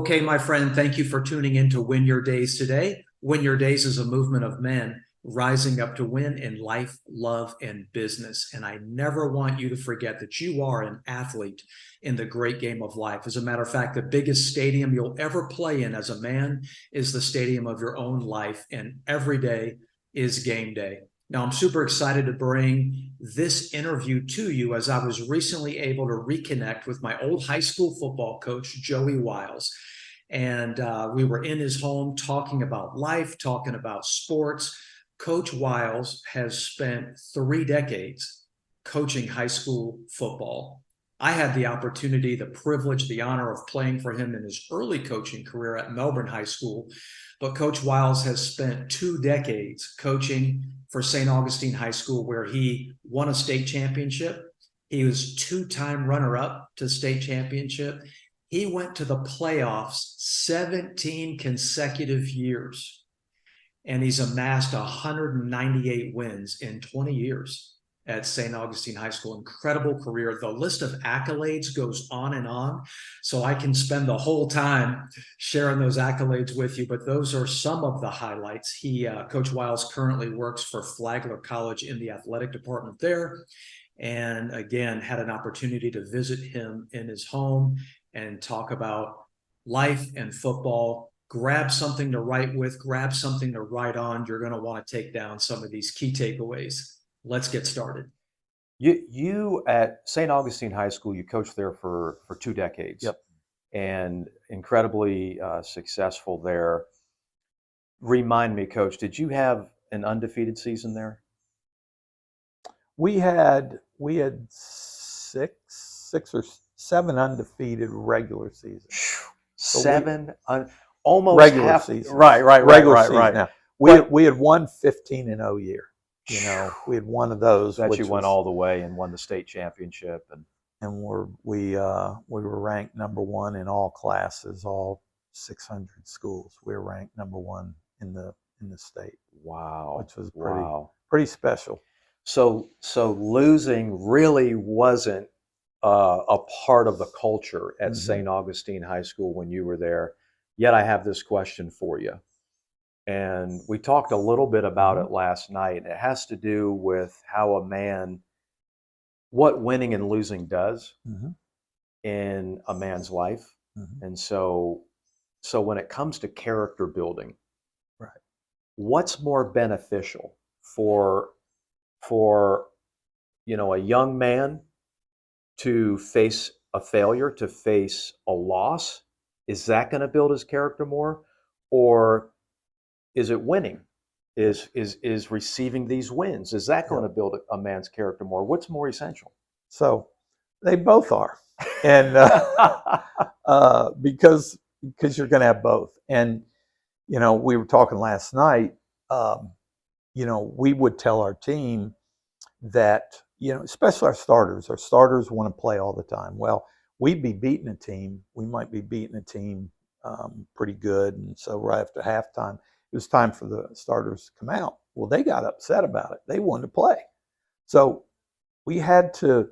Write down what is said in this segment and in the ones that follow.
Okay, my friend, thank you for tuning in to Win Your Days today. Win Your Days is a movement of men rising up to win in life, love, and business. And I never want you to forget that you are an athlete in the great game of life. As a matter of fact, the biggest stadium you'll ever play in as a man is the stadium of your own life, and every day is game day. Now, I'm super excited to bring this interview to you as I was recently able to reconnect with my old high school football coach, Joey Wiles. And we were in his home talking about life, talking about sports. Coach Wiles has spent 3 decades coaching high school football. I had the opportunity, the privilege, the honor of playing for him in his early coaching career at Melbourne High School. But Coach Wiles has spent 2 decades coaching for St. Augustine High School, where he won a state championship. He was two-time runner-up to state championship. He went to the playoffs 17 consecutive years, and he's amassed 198 wins in 20 years at St. Augustine High School. Incredible career. The list of accolades goes on and on, so I can spend the whole time sharing those accolades with you, but those are some of the highlights. Coach Wiles currently works for Flagler College in the athletic department there, and again, had an opportunity to visit him in his home and talk about life and football. Grab something to write with, grab something to write on. You're going to want to take down some of these key takeaways. Let's get started. You at St. Augustine High School, you coached there for 2 decades. Yep. And incredibly successful there. Remind me, Coach, did you have an undefeated season there? We had six or seven undefeated regular seasons. Almost regular half season. Right. Regular season. Now, But- we had won 15-0 year. You know, we had one of those that which you went all the way and won the state championship, and we were ranked number one in all classes, all 600 schools. We were ranked number one in the state. wow, which was pretty special. So losing really wasn't a part of the culture at St. Augustine High School when you were there. Yet I have this question for you. And we talked a little bit about it last night. It has to do with what winning and losing does in a man's life. And so when it comes to character building, right, what's more beneficial for a young man to face a failure, to face a loss? Is that going to build his character more? Or is it winning? Is receiving these wins? Is that going to build a man's character more? What's more essential? So they both are, and because you're going to have both. And we were talking last night. We would tell our team that especially our starters. Our starters want to play all the time. Well, we'd be beating a team. We might be beating a team pretty good, and so right after halftime, it was time for the starters to come out. Well, they got upset about it. They wanted to play. So we had to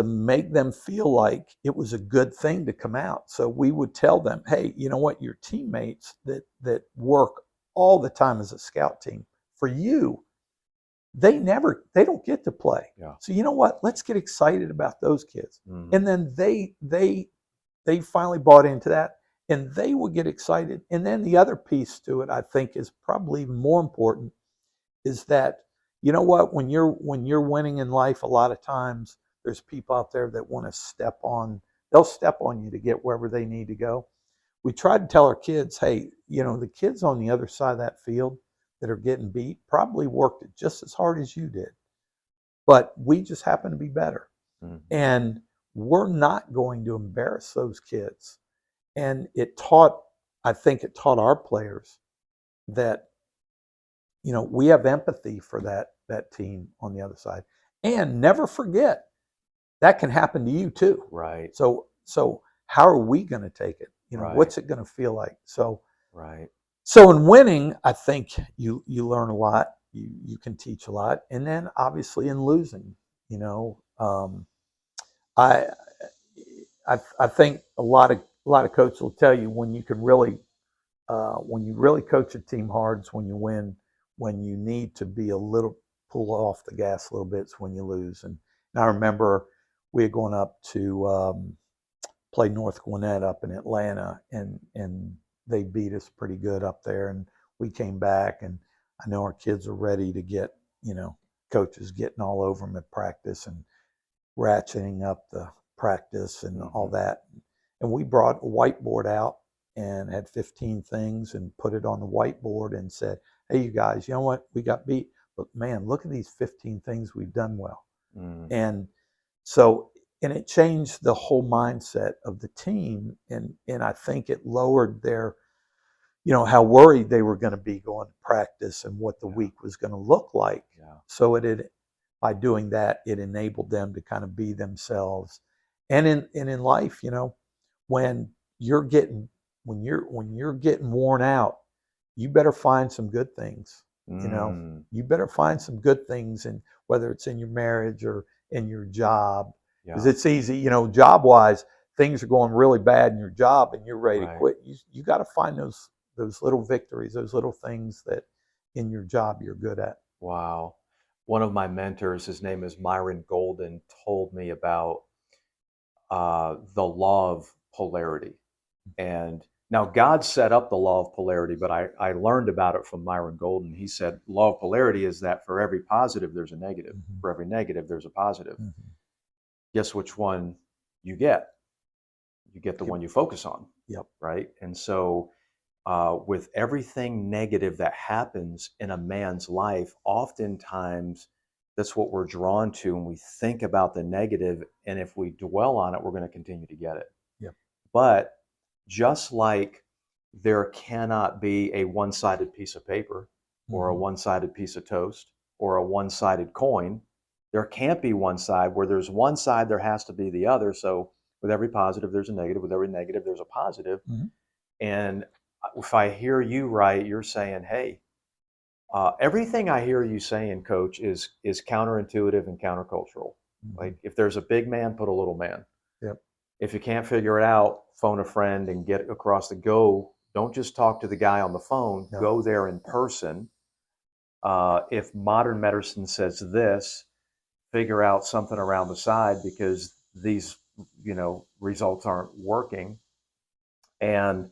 make them feel like it was a good thing to come out. So we would tell them, hey, you know what? Your teammates that work all the time as a scout team, for you, they don't get to play. Yeah. So you know what? Let's get excited about those kids. And then they finally bought into that. And they will get excited. And then the other piece to it, I think, is probably even more important, is that, you know what, when you're winning in life, a lot of times there's people out there that want to they'll step on you to get wherever they need to go. We tried to tell our kids, hey, the kids on the other side of that field that are getting beat probably worked it just as hard as you did. But we just happen to be better. And we're not going to embarrass those kids. And I think it taught our players that, we have empathy for that team on the other side. And never forget, that can happen to you too. Right. So how are we going to take it? Right. What's it going to feel like? So in winning, I think you learn a lot. You can teach a lot. And then obviously in losing, I think a lot a lot of coaches will tell you when you can really, when you really coach a team hard is when you win. When you need to be a little pull off the gas a little bit is when you lose. And I remember we had gone up to play North Gwinnett up in Atlanta, and they beat us pretty good up there. And we came back, and I know our kids are ready to get, coaches getting all over them at practice and ratcheting up the practice and all that. And we brought a whiteboard out and had 15 things and put it on the whiteboard and said, hey, you guys, you know what? We got beat. But man, look at these 15 things we've done well. And so, and it changed the whole mindset of the team. And I think it lowered their, how worried they were going to be going to practice and what the week was going to look like. So by doing that, it enabled them to kind of be themselves. And in life, when you're getting worn out, you better find some good things. You better find some good things, and whether it's in your marriage or in your job, because it's easy, job wise, things are going really bad in your job and you're ready to quit. You got to find those little victories, those little things that in your job you're good at. Wow. One of my mentors, his name is Myron Golden, told me about the law of polarity. And now God set up the law of polarity, but I learned about it from Myron Golden. He said, law of polarity is that for every positive, there's a negative. For every negative, there's a positive. Guess which one you get? You get the one you focus on. Right? And so with everything negative that happens in a man's life, oftentimes that's what we're drawn to, and we think about the negative, and if we dwell on it, we're going to continue to get it. But just like there cannot be a one-sided piece of paper or a one-sided piece of toast or a one-sided coin, there can't be one side. Where there's one side, there has to be the other. So with every positive, there's a negative. With every negative, there's a positive. And if I hear you right, you're saying, hey, everything I hear you saying, Coach, is counterintuitive and countercultural. Like if there's a big man, put a little man. If you can't figure it out, phone a friend and get across the go. Don't just talk to the guy on the phone. Go there in person. If modern medicine says this, figure out something around the side because these, results aren't working. And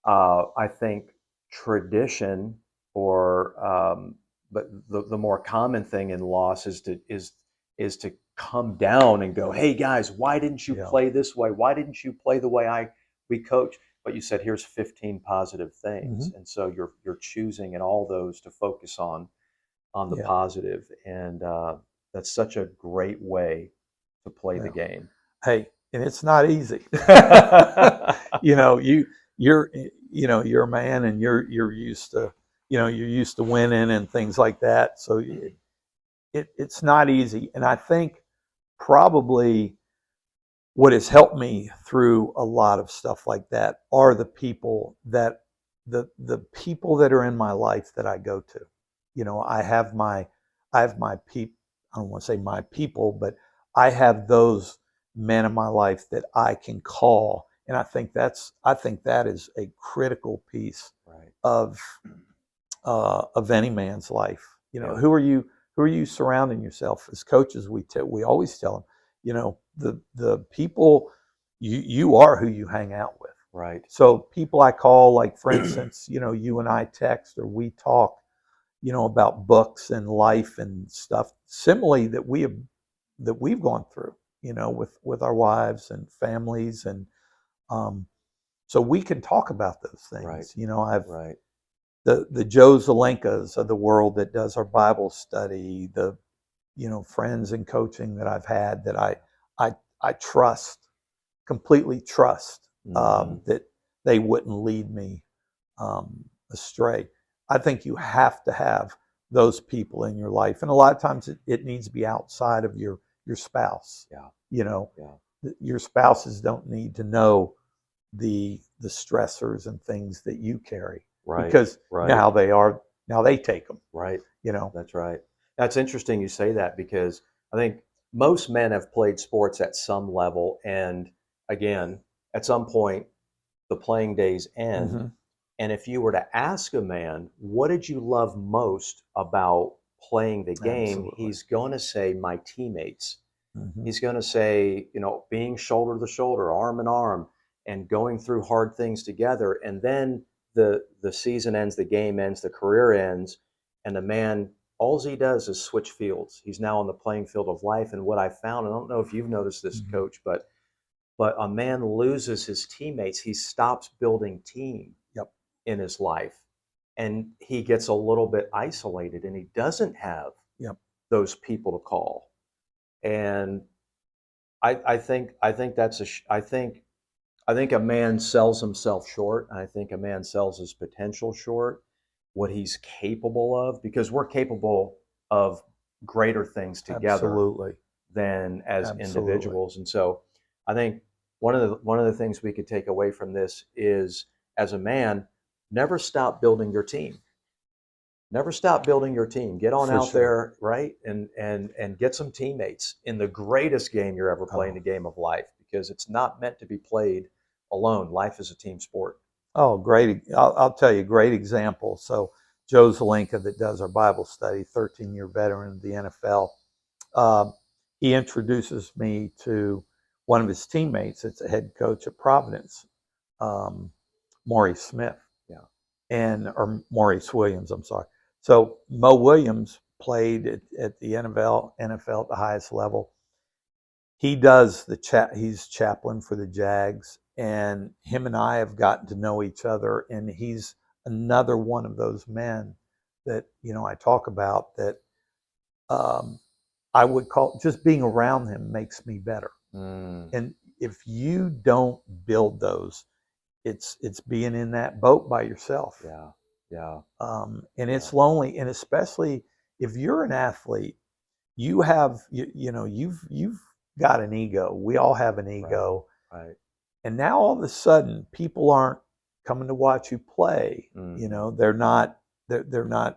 I think tradition, or but the more common thing in loss is to come down and go, hey guys, why didn't you play this way? Why didn't you play the way we coach? But you said here's 15 positive things, and so you're choosing in all those to focus on the positive, and that's such a great way to play the game. Hey, and it's not easy. You're a man, and you're used to you're used to winning and things like that. So it's not easy, and I think probably what has helped me through a lot of stuff like that are the people that people that are in my life that I go to. I have my people. I don't want to say my people, but I have those men in my life that I can call, and I think that is a critical piece of any man's life. Who are you surrounding yourself? As coaches, we always tell them, the people you are who you hang out with. So people I call, like for instance, you and I text or we talk, about books and life and stuff similarly that we've gone through, with our wives and families, and so we can talk about those things. I've the Joe Zelenkas of the world that does our Bible study, the friends in coaching that I've had that I completely trust, that they wouldn't lead me astray. I think you have to have those people in your life, and a lot of times it needs to be outside of your spouse. Your spouses don't need to know the stressors and things that you carry, because now they take them. That's right. That's interesting you say that, because I think most men have played sports at some level, and again, at some point the playing days end. Mm-hmm. And if you were to ask a man, what did you love most about playing the game? Absolutely. He's going to say, my teammates. Mm-hmm. He's going to say, being shoulder to shoulder, arm in arm, and going through hard things together. And then the season ends, the game ends, the career ends, and the man, all he does is switch fields. He's now on the playing field of life. And what I found, I don't know if you've noticed this, Mm-hmm. Coach, but a man loses his teammates. He stops building team Yep. in his life, and he gets a little bit isolated, and he doesn't have Yep. those people to call. And I think that's I think a man sells himself short. I think a man sells his potential short, what he's capable of, because we're capable of greater things together Absolutely. than as Absolutely. individuals. And so I think one of the things we could take away from this is, as a man, never stop building your team. Never stop building your team. Get on For out sure. there, right? And get some teammates in the greatest game you're ever playing, the game of life, because it's not meant to be played alone. Life is a team sport. Oh, great. I'll tell you, great example. So Joe Zelenka, that does our Bible study, 13-year veteran of the NFL, he introduces me to one of his teammates. It's a head coach at Providence, Maurice Smith. Yeah. Or Maurice Williams, I'm sorry. So Mo Williams played at the NFL at the highest level. He does he's chaplain for the Jags, and him and I have gotten to know each other, and he's another one of those men that, I talk about that I would call, just being around him makes me better. And if you don't build those, it's being in that boat by yourself. Yeah. Yeah. And it's lonely, and especially if you're an athlete, you have you've got an ego. We all have an ego. Right. And now all of a sudden people aren't coming to watch you play. They're not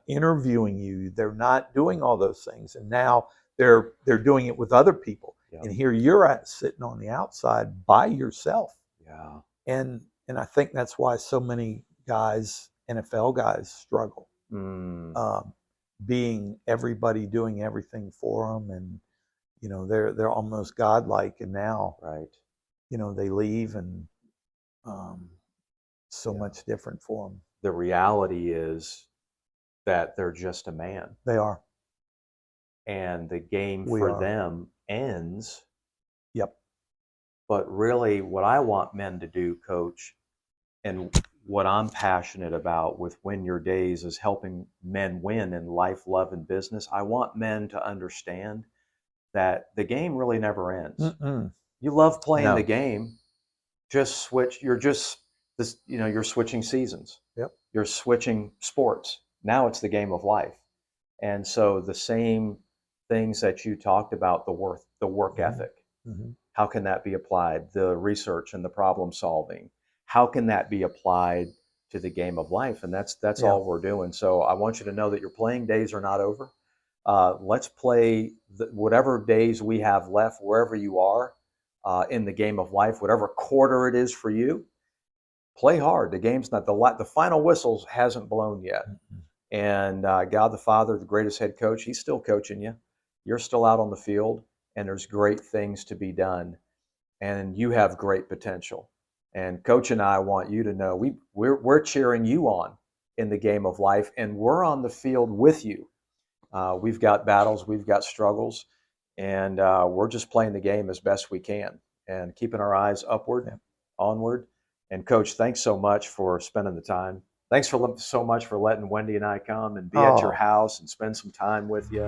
interviewing you. They're not doing all those things. And now they're doing it with other people. Yeah. And here you're sitting on the outside by yourself. Yeah. And I think that's why so many guys, NFL guys, struggle. Being everybody doing everything for them, and they're almost godlike, and now right, they leave, and so much different for them. The reality is that they're just a man. They are, and the game We for are. them ends. Yep. But really, what I want men to do, Coach, and what I'm passionate about with Win Your Days is helping men win in life, love, and business. I want men to understand that the game really never ends. You love playing the game. Just switch. You're switching seasons. Yep. You're switching sports. Now it's the game of life. And so the same things that you talked about, the work ethic, how can that be applied? The research and the problem solving, how can that be applied to the game of life? And that's all we're doing. So I want you to know that your playing days are not over. Let's play whatever days we have left, wherever you are in the game of life, whatever quarter it is for you. Play hard. The game's not the final whistle hasn't blown yet. And God the Father, the greatest head coach, he's still coaching you. You're still out on the field, and there's great things to be done. And you have great potential. And Coach and I want you to know we're cheering you on in the game of life, and we're on the field with you. We've got battles, we've got struggles, and we're just playing the game as best we can and keeping our eyes upward, onward. And Coach, thanks so much for spending the time. Thanks so much for letting Wendy and I come and be at your house and spend some time with you.